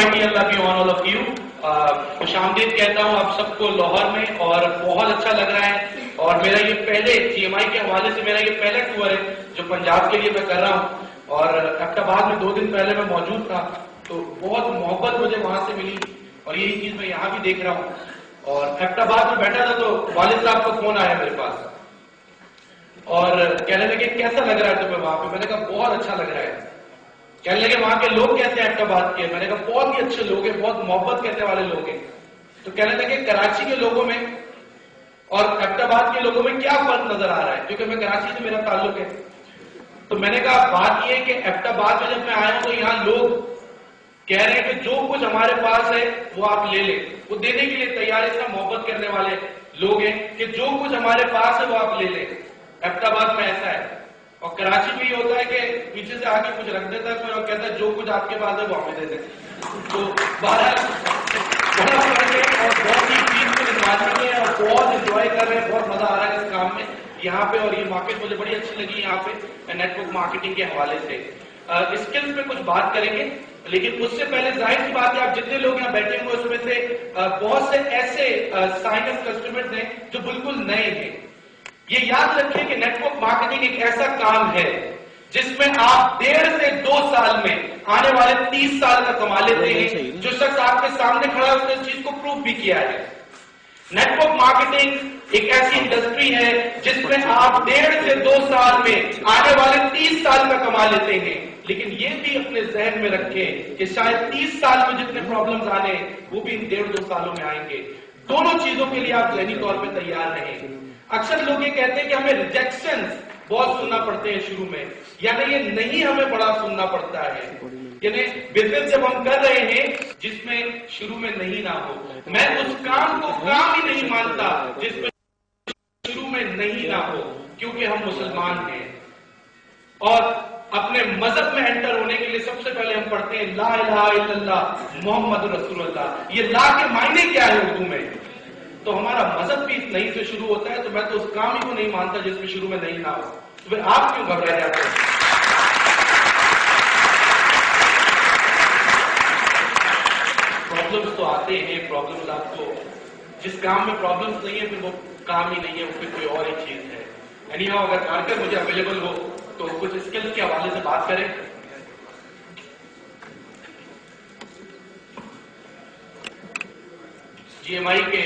Almighty Allah be on all of you. خوش آمدید کہتا ہوں آپ سب کو لاہور میں، اور بہت اچھا لگ رہا ہے. اور میرا یہ پہلے GMI کے حوالے سے میرا یہ پہلا ٹور ہے جو پنجاب کے لیے میں کر رہا ہوں. اور ایبٹ آباد میں 2 دن پہلے میں موجود تھا، تو بہت محبت مجھے وہاں سے ملی، اور یہی چیز میں یہاں بھی دیکھ رہا ہوں. اور ایبٹ آباد میں بیٹھا تھا تو والد صاحب کا فون آیا میرے پاس، اور کہنے لگے کیسا لگ رہا ہے تمہیں وہاں پہ؟ میں نے کہا بہت اچھا لگ رہا ہے. کہنے لگے وہاں کے لوگ کیسے ہیں ایبٹ آباد کے؟ میں نے کہا بہت ہی اچھے لوگ ہیں، بہت محبت کرنے والے لوگ ہیں. تو کہنے لگے کراچی کے لوگوں میں اور ایبٹ آباد کے لوگوں میں کیا فرق نظر آ رہا ہے؟ کیونکہ میں کراچی سے میرا تعلق ہے. تو میں نے کہا بات یہ ہے کہ ایبٹ آباد میں جب میں آیا ہوں تو یہاں لوگ کہہ رہے ہیں کہ جو کچھ ہمارے پاس ہے وہ آپ لے لیں، وہ دینے کے لیے تیار ہے. اتنا محبت کرنے والے لوگ ہیں کہ جو کچھ ہمارے پاس ہے وہ آپ لے لیں. ایبٹ آباد میں ایسا ہے. اور کراچی میں یہ ہوتا ہے کہ پیچھے سے آگے کچھ رکھ دیتا ہے کوئی اور کہتا ہے جو کچھ آپ کے پاس ہے وہ ہمیں دے دیں. تو بہرحال بڑا فرق ہے، اور بہت ہی پیسفل انوائرمنٹ ہے، اور بہت انجوائے کر رہے ہیں، بہت مزہ آ رہا ہے اس کام میں یہاں پہ. اور یہ مارکیٹ مجھے بڑی اچھی لگی یہاں پہ نیٹ ورک مارکیٹنگ کے حوالے سے. اسکلز پہ کچھ بات کریں گے، لیکن اس سے پہلے ظاہر سی بات ہے آپ جتنے لوگ یہاں بیٹھے ہوئے اس میں سے بہت سے ایسے سائن اپ کسٹمرز ہیں جو بالکل نئے ہیں. یہ یاد رکھیں کہ نیٹ ورک مارکیٹنگ ایک ایسا کام ہے جس میں آپ 1.5 سے 2 سال میں آنے والے 30 سال کا کما لیتے ہیں. جو شخص آپ کے سامنے کھڑا ہے اس نے اس چیز کو پروف بھی کیا ہے. نیٹ ورک مارکیٹنگ ایک ایسی انڈسٹری ہے جس میں آپ 1.5 سے 2 سال میں آنے والے 30 سال کا کما لیتے ہیں. لیکن یہ بھی اپنے ذہن میں رکھیں کہ شاید 30 سال میں جتنے پرابلمز آنے وہ بھی ان 1.5-2 سالوں میں آئیں گے. دونوں چیزوں کے لیے آپ ذہنی طور پہ تیار رہیں. اکثر لوگ یہ کہتے ہیں کہ ہمیں ریجیکشن بہت سننا پڑتے ہیں شروع میں، یعنی یہ نہیں ہمیں بڑا سننا پڑتا ہے. یعنی بزنس جب ہم کر رہے ہیں جس میں شروع میں نہیں نہ ہو، میں اس کام کو کام ہی نہیں مانتا جس میں شروع میں نہیں نہ ہو، کیونکہ ہم مسلمان ہیں. اور اپنے مذہب میں انٹر ہونے کے لیے سب سے پہلے ہم پڑھتے ہیں لا الہ الا اللہ محمد رسول اللہ. یہ لا کے معنی کیا ہے اردو میں؟ تو ہمارا مذہب بھی نہیں سے شروع ہوتا ہے. تو میں تو اس کام ہی کو نہیں مانتا جس میں شروع میں نہیں نہ ہو. تو پھر آپ کیوں گھبرائے جاتے ہیں؟ پرابلمس تو آتے ہیں، پرابلمس آپ کو جس کام میں پرابلمس نہیں ہے پھر وہ کام ہی نہیں ہے، وہ پھر کوئی اور ہی چیز ہے. یعنی اگر مارکیٹ مجھے اویلیبل ہو تو کچھ اسکلس کے حوالے سے بات کریں. GMI کے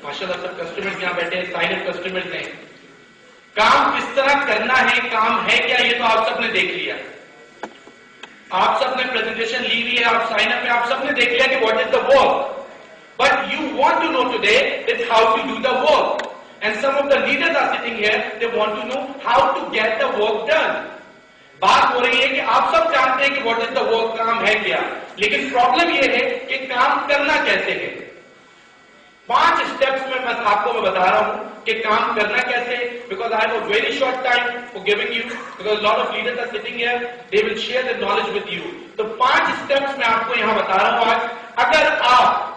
ماشاءاللہ سب کسٹمرز یہاں بیٹھے ہیں، سائن اپ کسٹمرز ہیں. کام کس طرح کرنا ہے، کام ہے کیا، یہ تو آپ سب نے دیکھ لیا. آپ سب نے پریزنٹیشن لی ہوئی ہے، آپ سائن اپ میں آپ سب نے دیکھ لیا کہ what is the work. But you want to know today is how to do the work. And some of the leaders are sitting here, they want to know how to get the work done. بات ہو رہی ہے کہ آپ سب جانتے ہیں کہ what is the work, کام ہے کیا، لیکن پرابلم یہ ہے کہ کام کرنا کیسے ہے. 5 اسٹیپس میں آپ کو بتا رہا ہوں کہ کام کرنا کیسے. Because I have a very short time for giving you, because lot of leaders are sitting here, they will share their knowledge with you. تو 5 اسٹیپس میں آپ کو یہاں بتا رہا ہوں آج. اگر آپ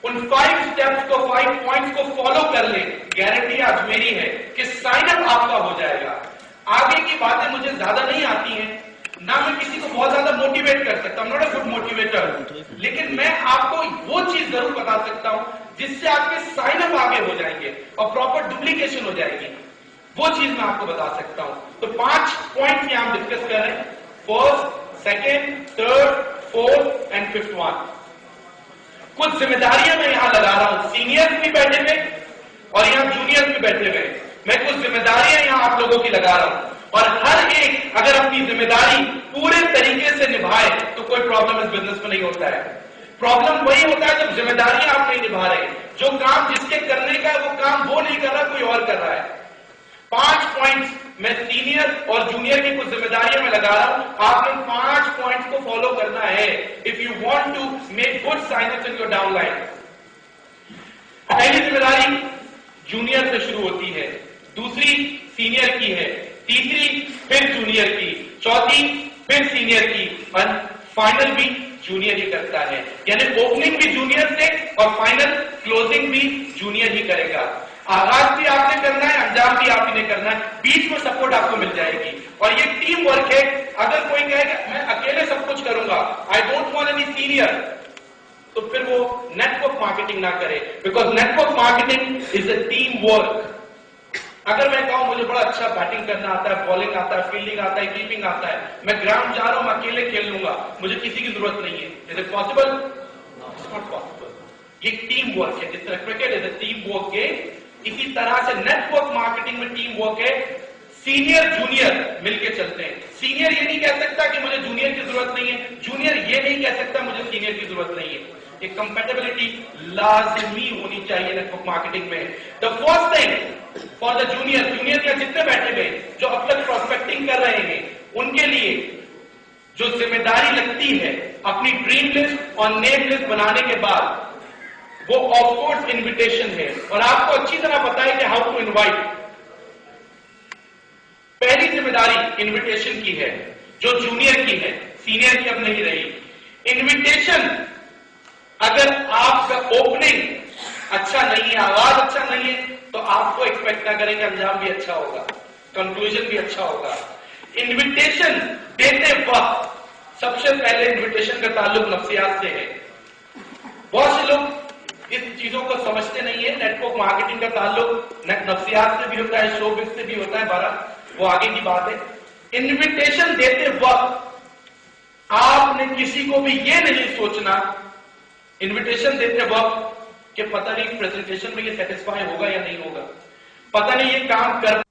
ان 5 اسٹیپس کو 5 پوائنٹس کو فالو کر لیں، گارنٹی آج میری ہے کہ سائن اپ آپ کا ہو جائے گا. آگے کی باتیں مجھے زیادہ نہیں آتی ہیں، نہ میں کسی کو بہت زیادہ موٹیویٹ کر سکتا ہوں، ناٹ اے گڈ موٹیویٹر. لیکن میں آپ کو وہ چیز ضرور بتا سکتا ہوں جس سے آپ کے سائن اپ آگے ہو جائیں گے اور پراپر ڈپلیکیشن ہو جائے گی. وہ چیز میں آپ کو بتا سکتا ہوں. تو 5 پوائنٹ یہاں ہم ڈسکس کر رہے ہیں. First, second, third, fourth and fifth one. کچھ ذمہ داریاں میں یہاں لگا رہا ہوں. سینئر بھی بیٹھے ہوئے اور یہاں جونیئر بھی بیٹھے ہوئے. میں کچھ ذمہ داریاں یہاں آپ لوگوں کی لگا رہا ہوں، اور ہر ایک اگر اپنی ذمہ داری پورے طریقے سے نبھائے تو کوئی پرابلم اس بزنس میں نہیں ہوتا ہے. پرابلم وہی ہوتا ہے جب ذمہ داریاں آپ نہیں نبھا رہے. جو کام جس کے کرنے کا ہے وہ کام وہ نہیں کر رہا، کوئی اور کر رہا ہے. 5 پوائنٹس میں سینئر اور جونیئر کی کچھ ذمہ داریاں میں لگا رہا ہوں. آپ نے 5 پوائنٹس کو فالو کرنا ہے if you want to make good sign-ups in your down line. پہلی ذمہ داری جونیئر سے شروع ہوتی ہے، دوسری سینئر کی ہے، تیسری پھر جونیئر کی، چوتھی پھر سینئر کی، اور فائنل بھی جونیئر ہی کرتا ہے. یعنی اوپننگ بھی جونیئر سے اور فائنل کلوزنگ بھی جونیئر ہی کرے گا. آغاز بھی آپ نے کرنا ہے، انجام بھی آپ ہی نے کرنا ہے. بیچ میں سپورٹ آپ کو مل جائے گی. اور یہ ٹیم ورک ہے. اگر کوئی کہے کہ میں اکیلے سب کچھ کروں گا, I don't want any senior, تو پھر وہ نیٹ ورک مارکیٹنگ نہ کرے, because network marketing is a team work. اگر میں کہوں مجھے بڑا اچھا بیٹنگ کرنا آتا ہے, بالنگ آتا ہے, فیلڈنگ آتا ہے, کیپنگ آتا ہے, میں گراؤنڈ جا رہا ہوں, میں اکیلے کھیل لوں گا, مجھے کسی کی ضرورت نہیں ہے, is it possible? It's not possible. یہ ٹیم ورک ہے. جس طرح cricket is a team work game, اسی طرح سے نیٹ ورک مارکیٹنگ میں ٹیم ورک ہے. سینئر جونیئر مل کے چلتے ہیں. سینئر یہ نہیں کہہ سکتا کہ مجھے جونیئر کی ضرورت نہیں ہے, جونیئر یہ نہیں کہہ سکتا مجھے سینئر کی ضرورت نہیں ہے. ایک کمپیٹیبلٹی لازمی ہونی چاہیے نیٹ ورک مارکیٹنگ میں. The first thing for the junior یا جتنے بیٹھے ہوئے جو اب تک پروسپیکٹنگ کر رہے ہیں, ان کے لیے جو ذمہ داری لگتی ہے اپنی ڈریم لسٹ اور نیم لسٹ بنانے کے بعد وہ آف کورس انویٹیشن ہے. اور آپ کو اچھی طرح پتا ہے کہ ہاؤ ٹو انوائٹ. پہلی ذمہ داری انویٹیشن کی ہے جو جونیئر کی ہے, سینئر کی اب نہیں رہی. انویٹیشن اگر آپ کا اوپننگ اچھا نہیں ہے, آغاز اچھا نہیں ہے, تو آپ کو ایکسپیکٹ نہ کریں کہ انجام بھی اچھا ہوگا, کنکلوژن بھی اچھا ہوگا. انویٹیشن دیتے وقت سب سے پہلے انویٹیشن کا تعلق نفسیات سے ہے. بہت سے لوگ اس چیزوں کو سمجھتے نہیں ہے. نیٹ ورک مارکیٹنگ کا تعلق نفسیات سے بھی ہوتا ہے, شو بزنس سے بھی ہوتا ہے, بارہ وہ آگے کی بات ہے. انویٹیشن دیتے وقت آپ نے کسی کو بھی یہ نہیں سوچنا انویٹیشن دیتے وقت کہ پتہ نہیں پریزنٹیشن میں یہ سیٹسفائی ہوگا یا نہیں ہوگا, پتہ نہیں یہ کام کر.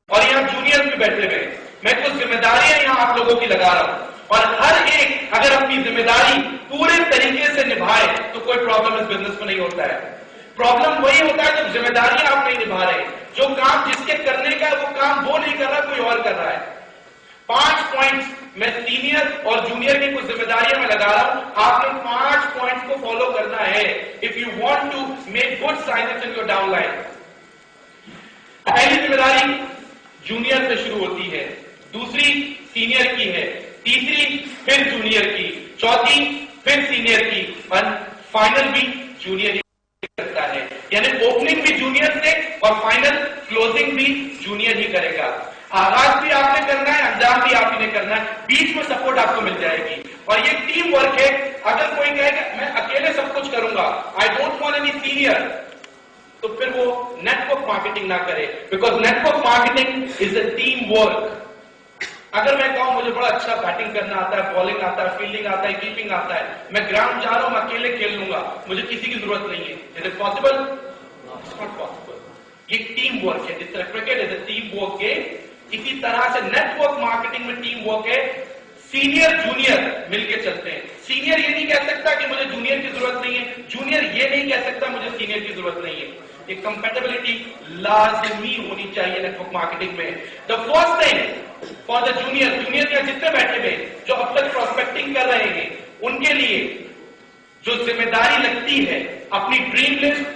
اور یہاں جونیئر بھی بیٹھے ہوئے, میں کچھ ذمہ داریاں یہاں آپ لوگوں کی لگا رہا ہوں, اور ہر ایک اگر اپنی ذمہ داری پورے طریقے سے نبھائے تو کوئی پرابلم اس بزنس میں نہیں ہوتا ہے. پرابلم وہی ہوتا ہے جب ذمہ داریاں آپ نہیں نبھا رہے. جو کام جس کے کرنے کا وہ کام وہ نہیں کر رہا, کوئی اور کر رہا ہے. 5 پوائنٹس میں سینئر اور جونیئر کی کچھ ذمہ داریاں میں لگا رہا ہوں, آپ نے 5 پوائنٹس کو فالو کرنا ہے if you want to make good signs in your down line. پہلی ذمہ داری جونیئر سے شروع ہوتی ہے, دوسری سینئر کی ہے, تیسری پھر جونیئر کی, چوتھی پھر سینئر کی, اور فائنل بھی جونیئر ہی کرتا ہے. یعنی اوپننگ بھی جونیئر سے اور فائنل کلوزنگ بھی جونیئر ہی کرے گا. آغاز بھی آپ نے کرنا ہے, انجام بھی آپ ہی نے کرنا ہے, بیچ میں سپورٹ آپ کو مل جائے گی. اور یہ ٹیم ورک ہے. اگر کوئی کہے کہ میں اکیلے سب کچھ کروں گا, I don't want any senior, تو پھر وہ نیٹ ورک مارکیٹنگ نہ کرے, because network marketing is a team work. اگر میں کہوں مجھے بڑا اچھا بیٹنگ کرنا آتا ہے, بالنگ آتا ہے, فیلڈنگ آتا ہے, کیپنگ آتا ہے, میں گراؤنڈ جا رہا ہوں, میں اکیلے کھیل لوں گا, مجھے کسی کی ضرورت نہیں ہے, is it possible? It's not possible. یہ ٹیم ورک ہے. جس طرح cricket is a team work game, اسی طرح سے نیٹ ورک مارکیٹنگ میں ٹیم ورک ہے. سینئر جونیئر مل کے چلتے ہیں. سینئر یہ نہیں کہہ سکتا کہ مجھے جونیئر کی ضرورت نہیں ہے, جونیئر یہ نہیں کہہ سکتا مجھے سینئر کی ضرورت نہیں ہے. ایک کمپیٹیبلٹی لازمی ہونی چاہیے نیٹ ورک مارکیٹنگ میں. The first thing for the junior یا جتنے بیٹھے ہوئے جو اب تک پروسپیکٹنگ کر رہے ہیں, ان کے لیے جو ذمہ داری لگتی ہے اپنی ڈریم لسٹ